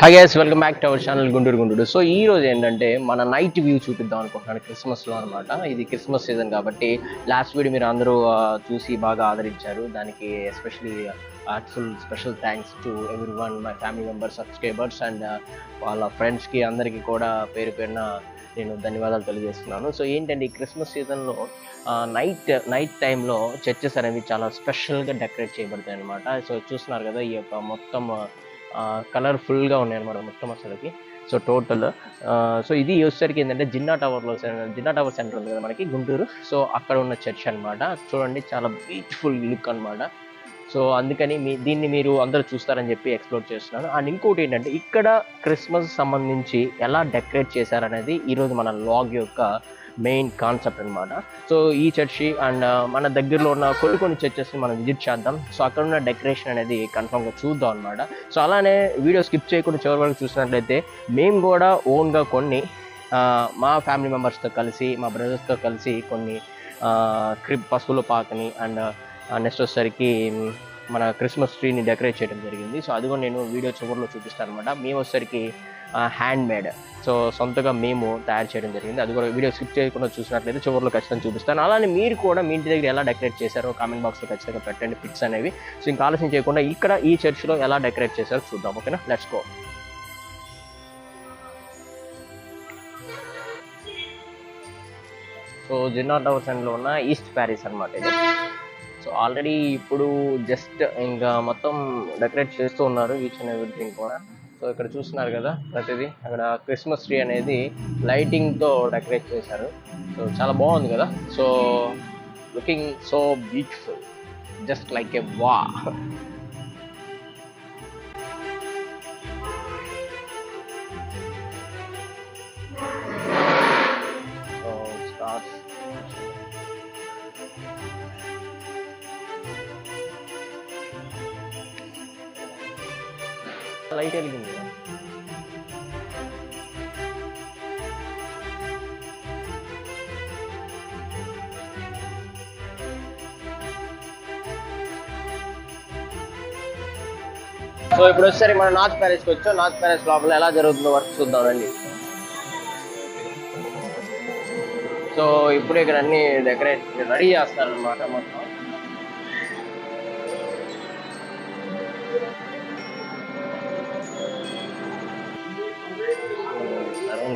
Hi guys, welcome back to our channel Guntur Guntur. So ఈ రోజు ఏంటంటే మన నైట్ వ్యూ చూపిద్దాం అనుకుంటున్నాను క్రిస్మస్లో అనమాట. ఇది క్రిస్మస్ సీజన్ కాబట్టి లాస్ట్ వీడియో మీరు అందరూ చూసి బాగా ఆదరించారు. దానికి especially heartful special thanks to every one, my family members, subscribers and వాళ్ళ ఫ్రెండ్స్కి అందరికీ కూడా పేరు పేరున నేను ధన్యవాదాలు తెలియజేస్తున్నాను. సో ఏంటంటే ఈ క్రిస్మస్ సీజన్లో నైట్ టైంలో చర్చెస్ అనేవి చాలా స్పెషల్గా డెకరేట్ చేయబడతాయి అనమాట. సో చూస్తున్నారు కదా, ఈ యొక్క మొత్తం కలర్ఫుల్గా ఉన్నాయి అనమాట మొత్తం అసలుకి. సో టోటల్ సో ఇది వచ్చేసరికి ఏంటంటే జిన్నా టవర్ సెంటర్ ఉంది కదా మనకి గుంటూరు. సో అక్కడ ఉన్న చర్చ్ అనమాట. చూడండి, చాలా బ్యూటిఫుల్ లుక్ అనమాట. సో అందుకని దీన్ని మీరు అందరూ చూస్తారని చెప్పి ఎక్స్ప్లోర్ చేస్తున్నాను. అండ్ ఇంకోటి ఏంటంటే ఇక్కడ క్రిస్మస్ సంబంధించి ఎలా డెకరేట్ చేశారనేది ఈరోజు మన వ్లాగ్ యొక్క మెయిన్ కాన్సెప్ట్ అనమాట. సో ఈ చర్చి అండ్ మన దగ్గరలో ఉన్న కొన్ని చర్చెస్ని మనం విజిట్ చేద్దాం. సో అక్కడ ఉన్న డెకరేషన్ అనేది కన్ఫామ్గా చూద్దాం అనమాట. సో అలానే వీడియో స్కిప్ చేయకుండా చివరి వరకు చూసినట్లయితే మేము కూడా ఓన్గా కొన్ని మా ఫ్యామిలీ మెంబర్స్తో కలిసి, మా బ్రదర్స్తో కలిసి కొన్ని పశువుల పాకని అండ్ నెక్స్ట్ వచ్చేసరికి మన క్రిస్మస్ ట్రీని డెకరేట్ చేయడం జరిగింది. సో అది కూడా నేను వీడియో చివరిలో చూపిస్తాను అనమాట. మేము వచ్చేసరికి హ్యాండ్ మేడ్, సో సొంతగా మేము తయారు చేయడం జరిగింది. అది కూడా వీడియో స్కిప్ చేయకుండా చూసినట్లయితే చివరిలో ఖచ్చితంగా చూపిస్తాను. అలానే మీరు కూడా మీ ఇంటి దగ్గర ఎలా డెకరేట్ చేశారో కామెంట్ బాక్స్లో ఖచ్చితంగా పెట్టండి పిక్స్ అనేవి. సో ఇంకా ఆలస్యం చేయకుండా ఇక్కడ ఈ చర్చ్లో ఎలా డెకరేట్ చేశారో చూద్దాం. ఓకేనా, let's go. So Jinnah tower సెంటర్లో ఉన్న ఈస్ట్ ప్యారిస్ అనమాట ఇది. సో ఆల్రెడీ ఇప్పుడు జస్ట్ ఇంకా మొత్తం డెకరేట్ చేస్తూ ఉన్నారు ఈచ్ అండ్ ఎవ్రీథింగ్ కూడా. సో ఇక్కడ చూస్తున్నారు కదా ప్రతిదీ, అక్కడ క్రిస్మస్ ట్రీ అనేది లైటింగ్తో డెకరేట్ చేశారు. సో చాలా బాగుంది కదా. So looking so beautiful, just like a wow. So stars light వెలిగింది కదా. సో ఇప్పుడు వచ్చేసరికి మనం నార్త్ ప్యారిస్కి వచ్చాం. నార్త్ ప్యారిస్ లోపల ఎలా జరుగుతుందో వర్క్ చూద్దాం రండి. సో ఇప్పుడు ఇక్కడ అన్ని డెకరేట్ రెడీ చేస్తారనమాట మొత్తం.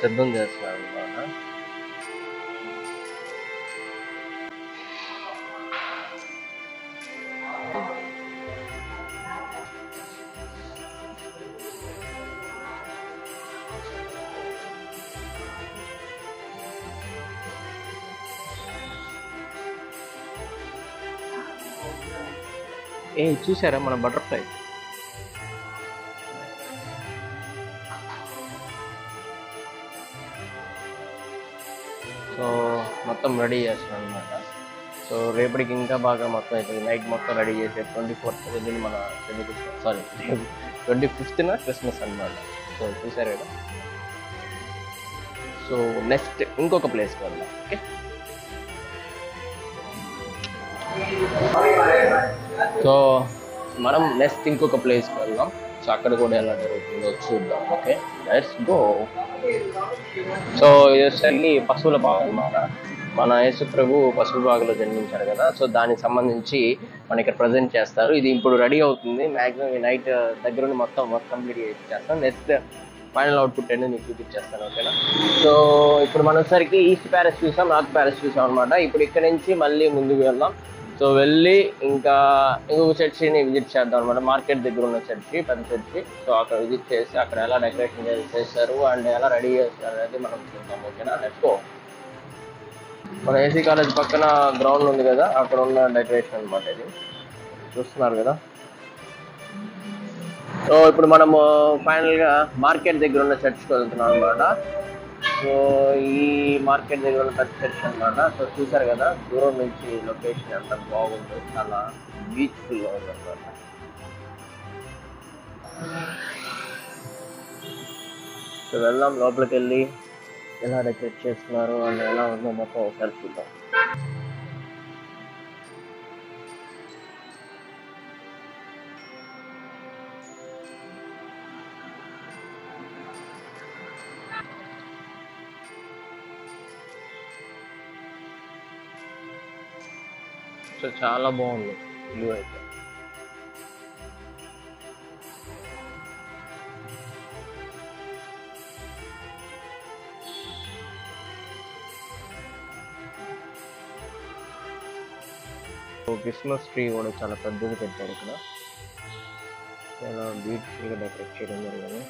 సిద్ధం చేస్తున్నారు అనమాట. చూసారా మన బటర్ఫ్లై? సో మొత్తం రెడీ చేస్తున్నాం అనమాట. సో రేపటికి ఇంకా బాగా మొత్తం అవుతుంది. నైట్ మొత్తం రెడీ చేసే 24th మన 25th క్రిస్మస్ అనమాట. సో చూసారు కదా. సో నెక్స్ట్ ఇంకొక ప్లేస్కి వెళ్దాం. ఓకే, సో మనం నెక్స్ట్ ఇంకొక ప్లేస్కి వెళ్దాం. సో అక్కడ కూడా ఎలా జరుగుతుందో చూద్దాం. Okay, let's go. సో ఇది వచ్చేసరికి పశువుల పాక అనమాట. మన యేసు ప్రభు పశువుల పాకలో జన్మించారు కదా. సో దానికి సంబంధించి మన ఇక్కడ ప్రజెంట్ చేస్తారు. ఇది ఇప్పుడు రెడీ అవుతుంది. మ్యాక్సిమం ఈ నైట్ దగ్గర మొత్తం వర్క్ కంప్లీట్ చేస్తాను. నెక్స్ట్ ఫైనల్ అవుట్పుట్ అనేది మీకు చూపించేస్తాను. ఓకేనా. సో ఇప్పుడు మనం వచ్చేసరికి ఈస్ట్ ప్యారిస్ చూసాం, నార్త్ ప్యారిస్ చూసాం అనమాట. ఇప్పుడు ఇక్కడ నుంచి మళ్ళీ ముందుకు వెళ్దాం. సో వెళ్ళి ఇంకా ఇంకొక చర్చిని విజిట్ చేద్దాం అనమాట. మార్కెట్ దగ్గర ఉన్న చర్చి, పెద్ద చర్చి. సో అక్కడ విజిట్ చేసి అక్కడ ఎలా డెకరేషన్ చేస్తారు అండ్ ఎలా రెడీ చేస్తారు అనేది మనం చూద్దాం. ఓకేనా, లెట్స్ గో. మన ఏసీ కాలేజ్ పక్కన గ్రౌండ్ ఉంది కదా, అక్కడ ఉన్న డెకరేషన్ అనమాట ఇది. చూస్తున్నారు కదా. సో ఇప్పుడు మనము ఫైనల్గా మార్కెట్ దగ్గర ఉన్న చర్చ్కి వెళ్తున్నాం అనమాట. సో ఈ మార్కెట్ దగ్గర ఉన్న పెద్ద చర్చ్ అనమాట. సో చూసారు కదా దూరం నుంచి లొకేషన్ ఎంత బాగుంటుంది, చాలా బ్యూటిఫుల్గా ఉంది అనమాట. సో వెళ్దాం, లోపలికి వెళ్ళి ఎలా డెకరేట్ చేస్తున్నారు అండ్ ఎలా ఉందో మొత్తం ఒకసారి చూద్దాం. సో చాలా బాగుంది వ్యూ అయితే. క్రిస్మస్ ట్రీ కూడా చాలా పెద్దది పెట్టారు ఇక్కడ, చాలా బ్యూటిఫుల్గా డెకరేట్ చేయడం జరిగింది.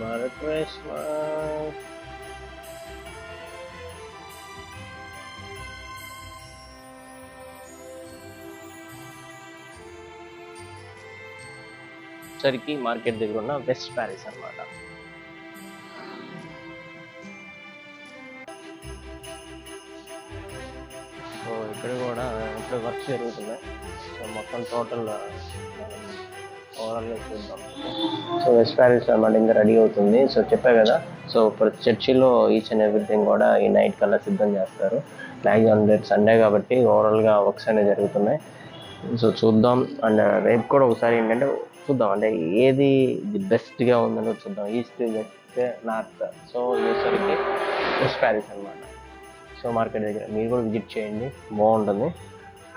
Merry Christmas. సరికి మార్కెట్ దగ్గర ఉన్న వెస్ట్ ప్యారిస్ అన్నమాట. సో ఇక్కడ కూడా ఇప్పుడు వర్క్ జరుగుతున్నాయి. సో మొత్తం టోటల్ ఓవరాల్గా చూద్దాం. సో వెస్ట్ ప్యారిస్ అన్నమాట ఇంకా రెడీ అవుతుంది. సో చెప్పా కదా, సో ప్రతి చర్చిలో ఈచ్ అండ్ ఎవ్రీథింగ్ కూడా ఈ నైట్ కల్లా సిద్ధం చేస్తారు. మ్యాక్సిమం రేపు సండే కాబట్టి ఓవరాల్గా వర్క్స్ అనేవి జరుగుతున్నాయి. సో చూద్దాం. అండ్ రేపు కూడా ఒకసారి ఏంటంటే చూద్దాం, అంటే ఏది ది బెస్ట్గా ఉందని చూద్దాం. East, west, north. సో ఈసరికి వెస్ట్ ప్యారిస్ అనమాట. సో మార్కెట్ దగ్గర మీరు కూడా విజిట్ చేయండి, బాగుంటుంది.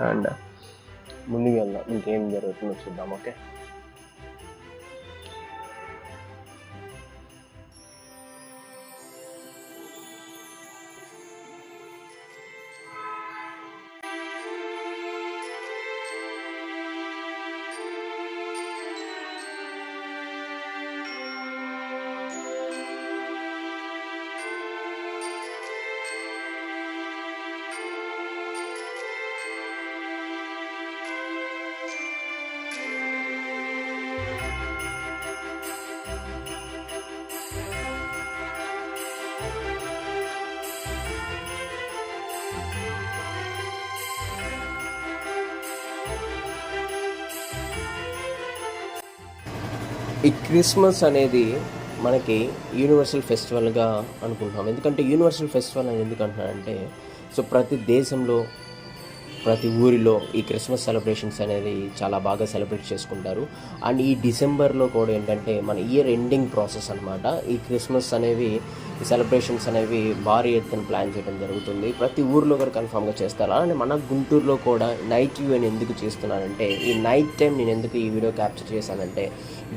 అండ్ ముందుకు వెళ్దాం, ఇంకేం జరుగుతుందో చూద్దాం. ఓకే. ఈ క్రిస్మస్ అనేది మనకి యూనివర్సల్ ఫెస్టివల్గా అనుకుంటున్నాం. ఎందుకంటే యూనివర్సల్ ఫెస్టివల్ అని ఎందుకు అంటున్నానంటే, సో ప్రతి దేశంలో ప్రతి ఊరిలో ఈ క్రిస్మస్ సెలబ్రేషన్స్ అనేది చాలా బాగా సెలబ్రేట్ చేసుకుంటారు. అండ్ ఈ డిసెంబర్లో కూడా ఏంటంటే మన ఇయర్ ఎండింగ్ ప్రాసెస్ అనమాట. ఈ క్రిస్మస్ అనేవి, ఈ సెలబ్రేషన్స్ అనేవి భారీ ఎత్తున ప్లాన్ చేయడం జరుగుతుంది. ప్రతి ఊరిలో కూడా కన్ఫామ్గా చేస్తారు. అలానే మన గుంటూరులో కూడా నైట్ వ్యూ అని ఎందుకు చేస్తున్నానంటే, ఈ నైట్ టైం నేను ఎందుకు ఈ వీడియో క్యాప్చర్ చేశానంటే,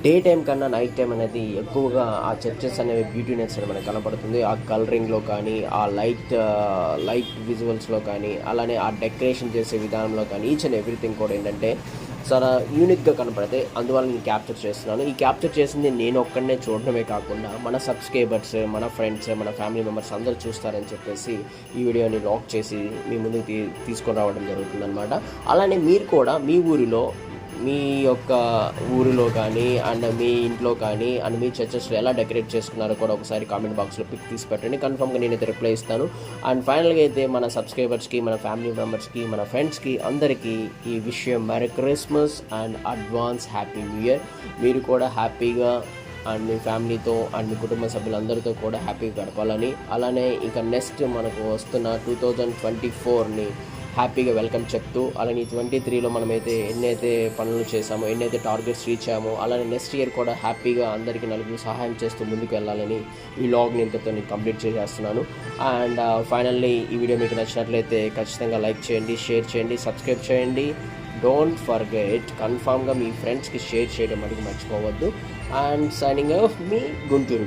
డే టైం కన్నా నైట్ టైం అనేది ఎక్కువగా ఆ చర్చెస్ అనేవి బ్యూటీనెస్ అనేది మనకు కనపడుతుంది. ఆ కలరింగ్లో కానీ, ఆ లైట్ విజువల్స్లో కానీ, అలానే ఆ డెకరేషన్ చేసే విధానంలో కానీ, ఈచ్ అండ్ ఎవ్రీథింగ్ కూడా ఏంటంటే చాలా యూనిక్గా కనపడితే అందువల్ల నేను క్యాప్చర్ చేస్తున్నాను. ఈ క్యాప్చర్ చేసింది నేను ఒక్కడనే చూడడమే కాకుండా మన సబ్స్క్రైబర్స్, మన ఫ్రెండ్స్, మన ఫ్యామిలీ మెంబర్స్ అందరూ చూస్తారని చెప్పేసి ఈ వీడియోని లాక్ చేసి మీ ముందుకు తీసుకొని రావడం జరుగుతుందన్నమాట. అలానే మీరు కూడా మీ ఊరిలో, మీ యొక్క ఊరిలో కానీ అండ్ మీ ఇంట్లో కానీ అండ్ మీ చర్చెస్లో ఎలా డెకరేట్ చేసుకున్నారో కూడా ఒకసారి కామెంట్ బాక్స్లో పిక్ తీసి పెట్టండి. కన్ఫామ్గా నేనైతే రిప్లై ఇస్తాను. అండ్ ఫైనల్గా అయితే మన సబ్స్క్రైబర్స్కి, మన ఫ్యామిలీ మెంబర్స్కి, మన ఫ్రెండ్స్కి అందరికీ ఈ విషయం merry Christmas and advance happy new year. మీరు కూడా హ్యాపీగా అండ్ మీ ఫ్యామిలీతో అండ్ మీ కుటుంబ సభ్యులందరితో కూడా హ్యాపీగా గడపాలని, అలానే ఇక నెక్స్ట్ మనకు వస్తున్న 2024ని హ్యాపీగా వెల్కమ్ చెప్తూ, అలానే 23లో మనమైతే ఎన్నైతే పనులు చేసామో, ఎన్నైతే టార్గెట్స్ రీచ్ అయ్యామో, అలానే నెక్స్ట్ ఇయర్ కూడా హ్యాపీగా అందరికీ నలుగురు సహాయం చేస్తూ ముందుకు వెళ్ళాలని ఈ వ్లాగ్ని ఇంతతో నేను కంప్లీట్ చేసేస్తున్నాను. అండ్ ఫైనల్లీ ఈ వీడియో మీకు నచ్చినట్లయితే ఖచ్చితంగా లైక్ చేయండి, షేర్ చేయండి, సబ్స్క్రైబ్ చేయండి. డోంట్ ఫర్గెట్, కన్ఫామ్గా మీ ఫ్రెండ్స్కి షేర్ చేయడం అనేది మర్చిపోవద్దు. And signing off me Guntur.